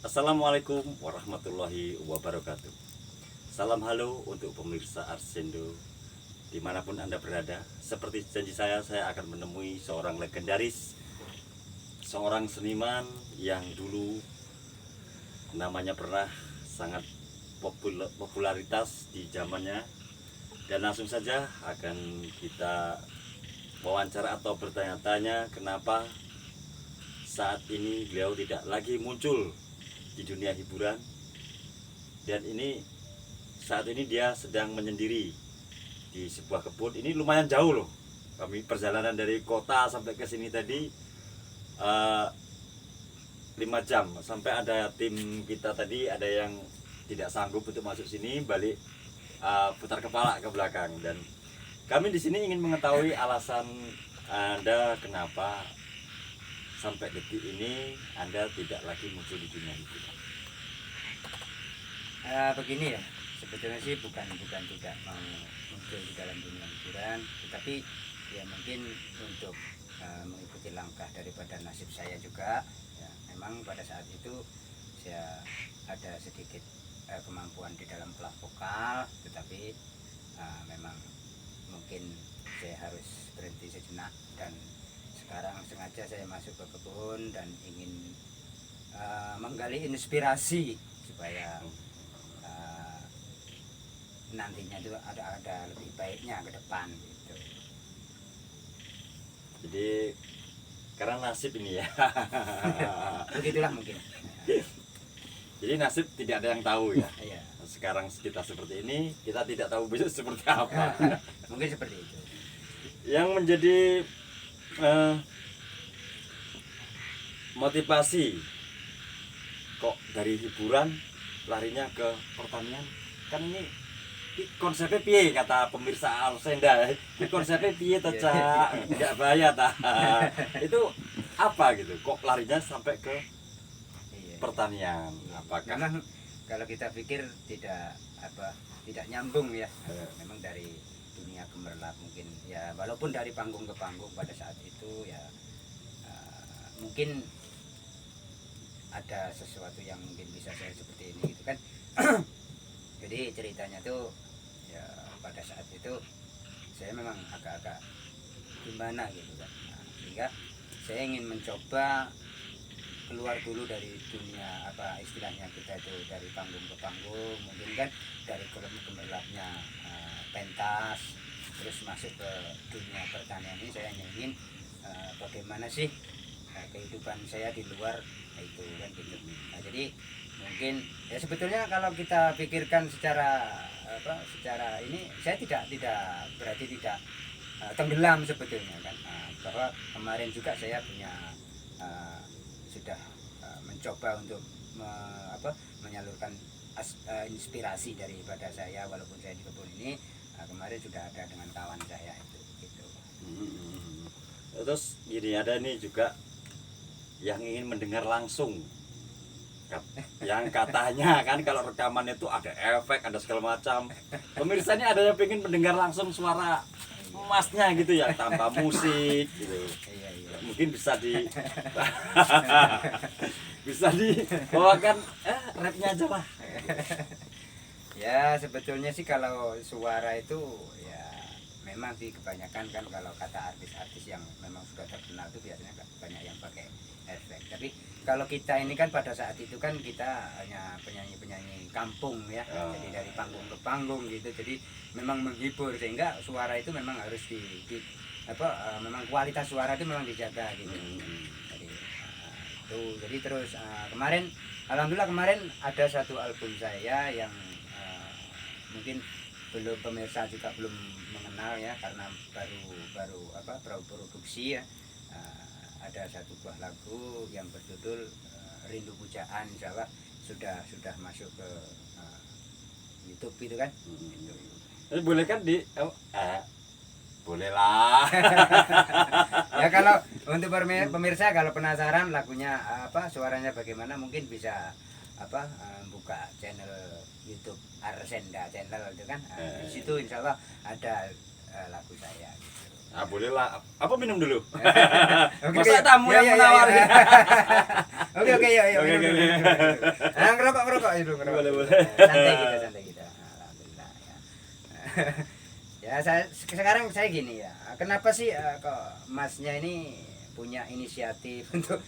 Assalamualaikum warahmatullahi wabarakatuh. Salam halo untuk pemirsa Arsendo dimanapun Anda berada. Seperti janji saya akan menemui seorang legendaris, seorang seniman yang dulu namanya pernah sangat popularitas di zamannya. Dan langsung saja akan kita wawancara atau bertanya-tanya kenapa saat ini beliau tidak lagi muncul di dunia hiburan, dan ini saat ini dia sedang menyendiri di sebuah kebun. Ini lumayan jauh loh, kami perjalanan dari kota sampai ke sini tadi 5 jam. Sampai ada tim kita tadi ada yang tidak sanggup untuk masuk sini, balik putar kepala ke belakang. Dan kami di sini ingin mengetahui alasan Anda kenapa sampai detik ini Anda tidak lagi muncul di dunia hiburan. Begini ya, sebetulnya sih bukan tidak mau muncul di dalam dunia hiburan, tetapi ya mungkin untuk mengikuti langkah daripada nasib saya juga. Ya, memang pada saat itu saya ada sedikit kemampuan di dalam pelak vokal, tetapi memang mungkin saya harus berhenti sejenak, dan sekarang sengaja saya masuk ke kebun dan ingin menggali inspirasi supaya nantinya itu ada lebih baiknya ke depan gitu. Jadi karena nasib ini ya. Begitulah mungkin. Jadi nasib tidak ada yang tahu ya. Iya. Sekarang kita seperti ini, kita tidak tahu besok seperti apa. Mungkin seperti itu. Yang menjadi motivasi kok dari hiburan larinya ke pertanian, kan ini konsepnya piye kata pemirsa Arsenda, ini konsepnya piye ta Cak, nggak bayar ta. Itu apa gitu, kok larinya sampai ke Iya. pertanian? Apakah Memang kalau kita pikir tidak nyambung ya. Memang dari dunia gemerlap mungkin ya, walaupun dari panggung ke panggung pada saat itu ya mungkin ada sesuatu yang mungkin bisa saya seperti ini gitu kan. Jadi ceritanya tuh ya, pada saat itu saya memang agak-agak gimana gitu kan. Sehingga saya ingin mencoba keluar dulu dari dunia istilahnya kita itu dari panggung ke panggung, mungkin kan dari gemerlapnya pentas, terus masuk ke dunia pertanian ini. Saya ingin bagaimana sih kehidupan saya di luar itu kan gitu. Nah, jadi mungkin ya sebetulnya kalau kita pikirkan secara ini, saya tidak berarti tidak tenggelam sebetulnya kan. Bahwa kemarin juga saya punya sudah mencoba untuk menyalurkan inspirasi daripada saya, walaupun saya di kebun ini kemarin sudah ada dengan kawan saya itu gitu. Terus gini, ada nih juga yang ingin mendengar langsung, yang katanya kan kalau rekaman itu ada efek, ada segala macam. Pemirsa ini ada yang pengen mendengar langsung suara emasnya gitu ya, tanpa musik gitu. Iya. Mungkin bisa bisa dibawakan rapnya aja lah. Ya sebetulnya sih kalau suara itu ya memang sih kebanyakan kan, kalau kata artis-artis yang memang sudah terkenal itu biasanya banyak yang pakai efek. Tapi kalau kita ini kan pada saat itu kan kita hanya penyanyi kampung ya. Jadi dari panggung ke panggung gitu. Jadi memang menghibur, sehingga suara itu memang harus memang kualitas suara itu memang dijaga gitu. Jadi terus kemarin alhamdulillah kemarin ada satu album saya yang mungkin belum, pemirsa juga belum mengenal ya, karena baru produksi ya. Ada satu buah lagu yang berjudul Rindu Pujaan, insya Allah sudah masuk ke YouTube gitu kan. Boleh kan boleh lah. Ya kalau untuk pemirsa kalau penasaran lagunya suaranya bagaimana, mungkin bisa buka channel YouTube Arsenda channel itu kan. Di situ insya Allah ada lagu saya gitu. Boleh lah. Apa minum dulu? Masa tamu yang menawari. Oke, yuk. Oke. Ngerokok itu ngerokok. Boleh. Santai kita. Alhamdulillah ya. Ya sekarang saya gini ya. Kenapa sih kok Masnya ini punya inisiatif untuk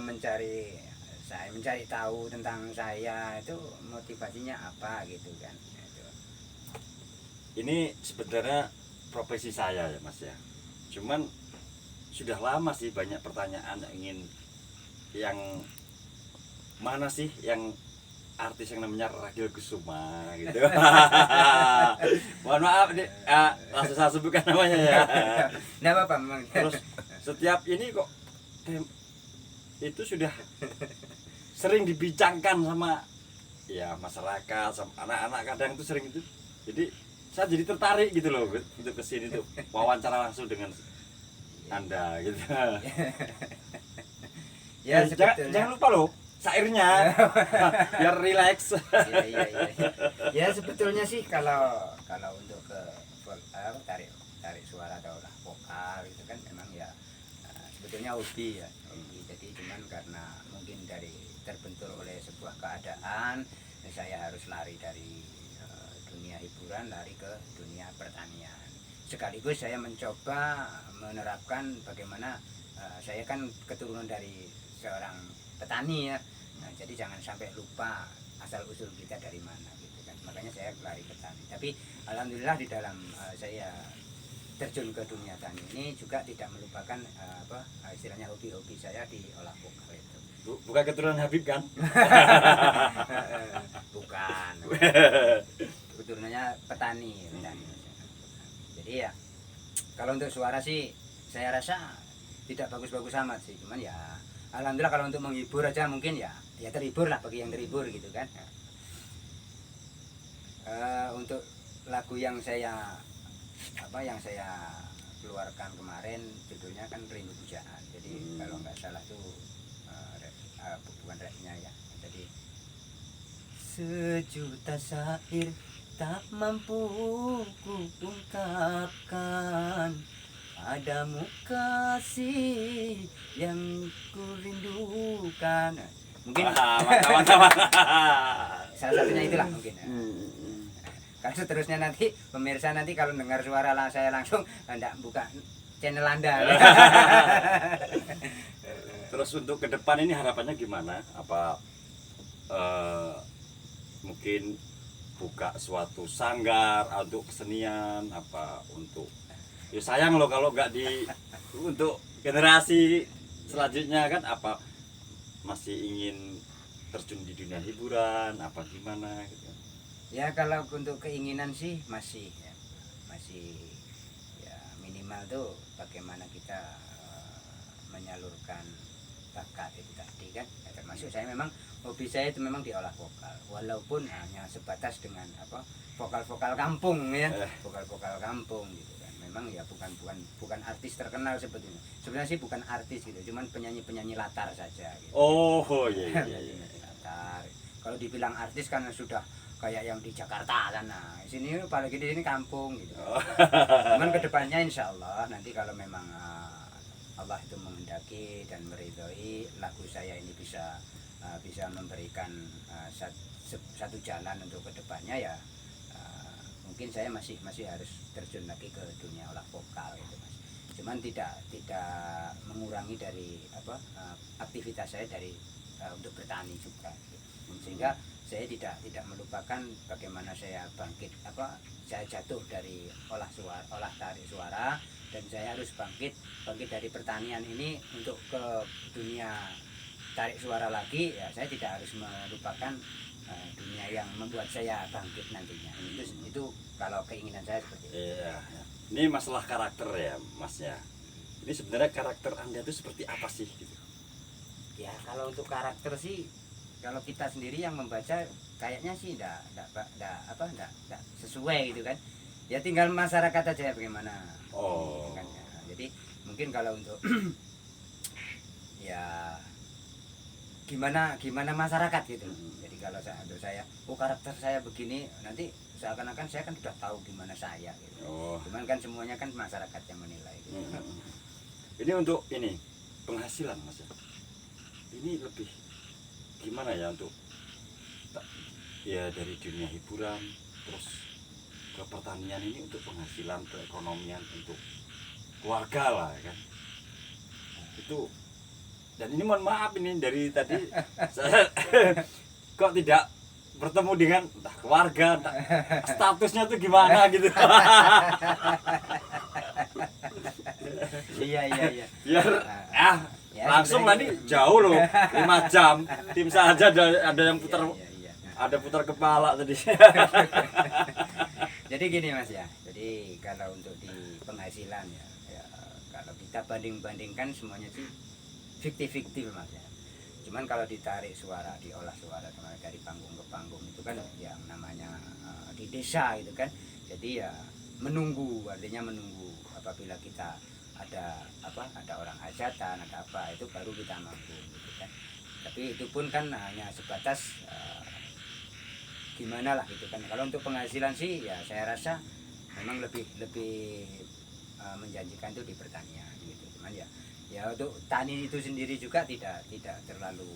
mencari tahu tentang saya, itu motivasinya apa gitu kan? Itu. Ini sebenarnya profesi saya ya Mas ya. Cuman sudah lama sih banyak pertanyaan yang mana sih yang artis yang namanya Ragil Kusuma gitu. Mohon maaf langsung saya sebutkan namanya ya. Nggak apa-apa memang. Terus setiap ini kok itu sudah sering dibincangkan sama ya masyarakat, sama anak-anak, kadang itu sering itu. Jadi saya jadi tertarik gitu loh untuk kesini tuh wawancara langsung dengan Anda gitu. Ya jangan lupa loh syairnya biar rileks. Iya. Ya sebetulnya sih kalau untuk ke tarik suara atau vokal itu kan memang ya sebetulnya hobi ya. Jadi cuman karena mungkin dari terbentur oleh sebuah keadaan, saya harus lari dari dunia hiburan, lari ke dunia pertanian. Sekaligus saya mencoba menerapkan bagaimana saya kan keturunan dari seorang petani ya. Nah, jadi jangan sampai lupa asal usul kita dari mana gitu kan. Makanya saya lari ke tani. Tapi alhamdulillah di dalam saya terjun ke dunia tani ini juga tidak melupakan istilahnya hobi-hobi saya di olah vokal itu. Bukan keturunan Habib kan? Bukan. Keturunannya petani. Jadi ya kalau untuk suara sih saya rasa tidak bagus-bagus amat sih, cuman ya alhamdulillah kalau untuk menghibur aja mungkin ya terhibur lah bagi yang terhibur gitu kan. Untuk lagu yang saya keluarkan kemarin judulnya kan Rindu Pujaan. Jadi kalau nggak salah tuh bukan rapnya ya. Jadi sejuta syair tak mampu ku ungkapkan padamu kasih yang ku rindukan. Mungkin mantap. salah satunya itulah mungkin. Kalau seterusnya nanti pemirsa nanti kalau dengar suara saya langsung hendak buka channel Anda. Terus untuk ke depan ini harapannya gimana? Apa mungkin buka suatu sanggar untuk kesenian, apa untuk ya sayang loh kalau nggak untuk generasi selanjutnya kan, apa masih ingin terjun di dunia hiburan apa gimana gitu. Ya kalau untuk keinginan sih masih ya minimal tuh bagaimana kita menyalurkan bakat itu tadi kan ya, termasuk saya memang hobi saya itu memang diolah vokal walaupun hanya sebatas dengan vokal kampung ya, vokal kampung gitu kan. Memang ya bukan artis terkenal sebetulnya. Sebenarnya sih bukan artis gitu, cuman penyanyi latar saja gitu. Oh iya. Latar. Kalau dibilang artis kan sudah kayak yang di Jakarta sana. Sini apalagi di sini kampung gitu. Cuman kedepannya insya Allah nanti kalau memang Allah itu menghendaki dan meridhoi lagu saya ini bisa memberikan satu jalan untuk kedepannya ya mungkin saya masih harus terjun lagi ke dunia olah vokal gitu Mas. Cuman tidak mengurangi dari aktivitas saya dari untuk bertani juga gitu. Sehingga saya tidak melupakan bagaimana saya bangkit saya jatuh dari olah tarik suara dan saya harus bangkit dari pertanian ini untuk ke dunia tarik suara lagi ya. Saya tidak harus melupakan dunia yang membuat saya bangkit nantinya. Itu kalau keinginan saya seperti itu. Iya. Ini masalah karakter ya Mas ya. Ini sebenarnya karakter Anda itu seperti apa sih gitu? Ya kalau untuk karakter sih kalau kita sendiri yang membaca kayaknya sih enggak sesuai gitu kan. Ya tinggal masyarakat aja bagaimana. Oh. Kan, ya. Jadi mungkin kalau untuk ya gimana masyarakat gitu. Jadi kalau untuk saya, karakter saya begini, nanti seakan-akan saya kan sudah tahu gimana saya gitu. Cuman kan semuanya kan masyarakat yang menilai gitu. Ini untuk ini penghasilan Mas ya. Ini lebih gimana ya untuk ya dari dunia hiburan terus ke pertanian ini untuk penghasilan keekonomian untuk keluarga lah kan. Itu dan ini mohon maaf ini dari tadi saya kok tidak bertemu dengan entah keluarga, entah statusnya tuh gimana gitu. Iya. Biar Ya, langsung lah sebenarnya nih jauh loh 5 jam tim saja ada yang putar iya. ada putar kepala tadi. Jadi gini Mas ya, jadi kalau untuk di penghasilan ya kalau kita banding-bandingkan semuanya sih fiktif Mas ya. Cuman kalau ditarik suara, diolah suara dari panggung ke panggung itu kan yang namanya di desa itu kan. Jadi ya artinya menunggu apabila kita ada orang hajatan, ada apa, itu baru kita manggung gitu kan. Tapi itu pun kan hanya sebatas gimana lah gitu kan. Kalau untuk penghasilan sih ya saya rasa memang lebih menjanjikan itu di pertanian gitu. Cuman ya untuk tani itu sendiri juga tidak terlalu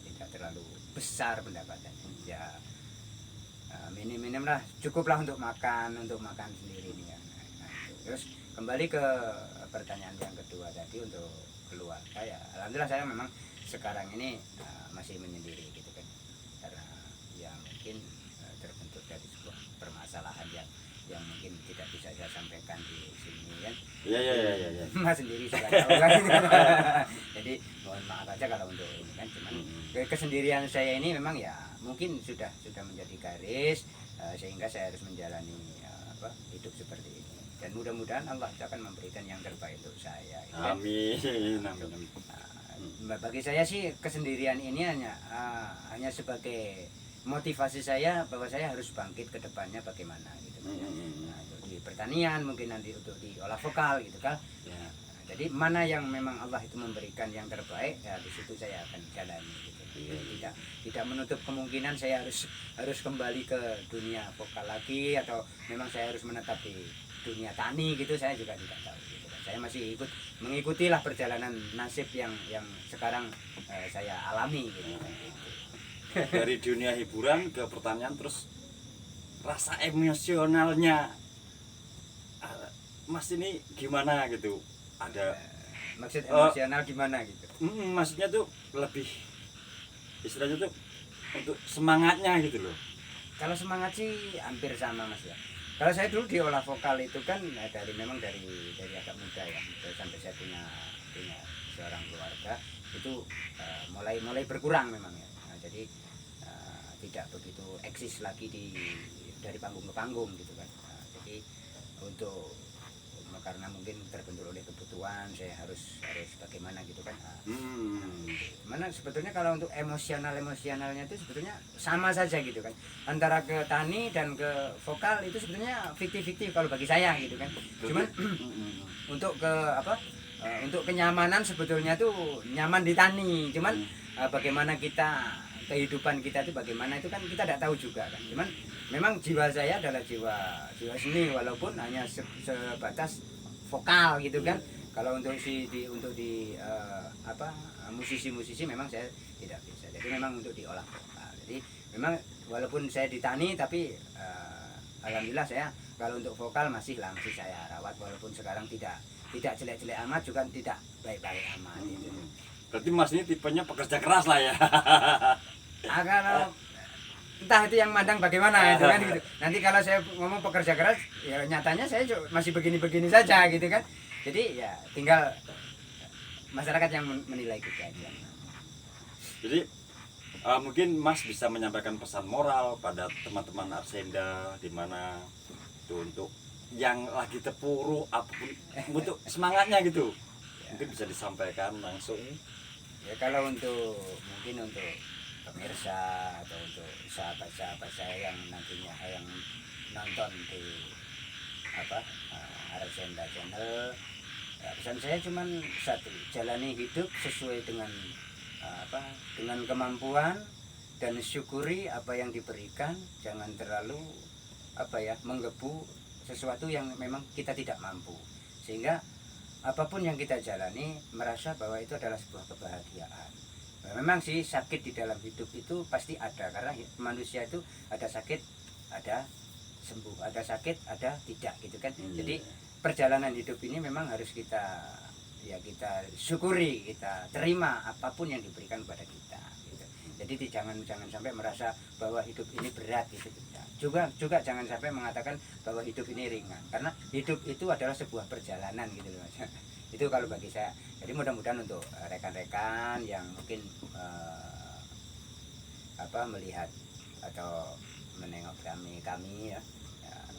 tidak terlalu besar pendapatannya. Ya minim lah, cukuplah untuk makan sendiri nih ya. Nah, terus kembali ke pertanyaan yang kedua tadi untuk keluarga ya, alhamdulillah saya memang sekarang ini masih menyendiri gitu kan, karena ya mungkin terbentuk dari sebuah permasalahan yang mungkin tidak bisa saya sampaikan di sini kan. Iya. Mas sendiri sudah tahu kan. Jadi mohon maaf aja kalau untuk ini kan, cuman kesendirian saya ini memang ya mungkin sudah menjadi garis sehingga saya harus menjalani hidup seperti ini. Dan mudah-mudahan Allah akan memberikan yang terbaik untuk saya. Amin. Bagi saya sih kesendirian ini hanya sebagai motivasi saya bahwa saya harus bangkit ke depannya bagaimana gitu. Nah, di pertanian mungkin nanti untuk di olah vokal gitu kan. Ya. Jadi mana yang memang Allah itu memberikan yang terbaik ya di situ saya akan jalani gitu. Tidak menutup kemungkinan saya harus kembali ke dunia vokal lagi atau memang saya harus menetap di dunia tani gitu, saya juga tidak tahu gitu kan. Saya masih mengikutilah perjalanan nasib yang sekarang saya alami gitu kan. Dari dunia hiburan ke pertanian terus rasa emosionalnya Mas ini gimana gitu? Ada maksud emosional gimana gitu? Maksudnya tuh lebih istilahnya tuh untuk semangatnya gitu loh. Kalau semangat sih hampir sama Mas ya. Kalau saya dulu di olah vokal itu kan memang dari agak muda ya, sampai saya punya seorang keluarga itu mulai berkurang memang ya. Nah, jadi tidak begitu eksis lagi dari panggung ke panggung gitu kan. Nah, jadi karena mungkin terbentur oleh kebutuhan saya harus bagaimana gitu kan. Mana sebetulnya kalau untuk emosionalnya itu sebetulnya sama saja gitu kan, antara ke tani dan ke vokal itu sebetulnya fiktif kalau bagi saya gitu kan. Cuman untuk untuk kenyamanan sebetulnya tuh nyaman di tani, cuman bagaimana kehidupan kita itu bagaimana itu kan kita tidak tahu juga kan. Cuman memang jiwa saya adalah jiwa seni walaupun hanya sebatas vokal gitu kan. Kalau untuk musisi memang saya tidak bisa. Jadi memang untuk diolah vokal. Jadi memang walaupun saya di tani tapi alhamdulillah saya kalau untuk vokal masih saya rawat walaupun sekarang tidak jelek-jelek amat juga tidak baik-baik amat gitu. Berarti Mas ini tipenya pekerja keras lah ya. Kalau entah itu yang mandang bagaimana itu kan gitu. Nanti kalau saya ngomong pekerja keras ya nyatanya saya masih begini-begini saja gitu kan. Jadi ya tinggal masyarakat yang menilai kita aja. Jadi mungkin Mas bisa menyampaikan pesan moral pada teman-teman Arsenda di mana itu untuk yang lagi terpuruk apapun untuk semangatnya gitu. Mungkin bisa disampaikan langsung. Ya kalau mungkin untuk pemirsa atau untuk sahabat-sahabat saya yang nantinya yang nonton di Arasenda Channel. Ya, pesan saya cuma satu, jalani hidup sesuai dengan dengan kemampuan dan syukuri apa yang diberikan, jangan terlalu menggebu sesuatu yang memang kita tidak mampu, sehingga apapun yang kita jalani merasa bahwa itu adalah sebuah kebahagiaan. Memang sih sakit di dalam hidup itu pasti ada, karena manusia itu ada sakit, ada sembuh, ada sakit, ada tidak gitu kan. Jadi perjalanan hidup ini memang harus kita syukuri, kita terima apapun yang diberikan kepada kita gitu. Jadi jangan sampai merasa bahwa hidup ini berat gitu. Juga jangan sampai mengatakan bahwa hidup ini ringan, karena hidup itu adalah sebuah perjalanan gitu loh Mas. Itu kalau bagi saya. Jadi mudah-mudahan untuk rekan-rekan yang mungkin melihat atau menengok kami ya,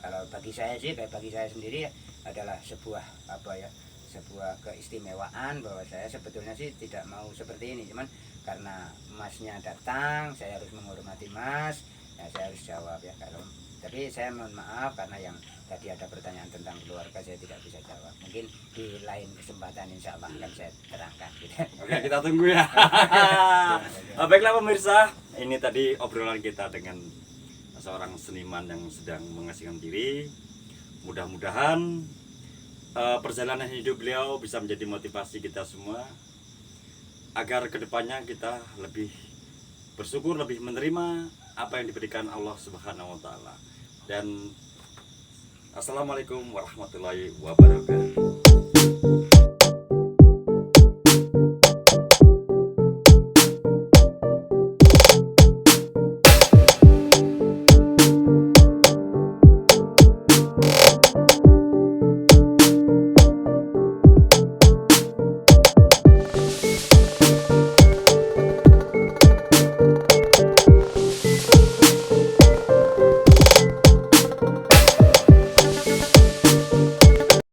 kalau bagi saya sih, kayak bagi saya sendiri ya, adalah sebuah sebuah keistimewaan bahwa saya sebetulnya sih tidak mau seperti ini, cuman karena masnya datang saya harus menghormati mas, ya saya harus jawab ya. Tapi saya mohon maaf karena yang tadi ada pertanyaan tentang keluarga saya tidak bisa jawab, mungkin di lain kesempatan insya Allah akan saya terangkan gitu. Oke, kita tunggu ya. Baiklah pemirsa, ini tadi obrolan kita dengan seorang seniman yang sedang mengasingkan diri. Mudah-mudahan perjalanan hidup beliau bisa menjadi motivasi kita semua agar kedepannya kita lebih bersyukur, lebih menerima apa yang diberikan Allah Subhanahu wa Ta'ala. Dan assalamualaikum warahmatullahi wabarakatuh.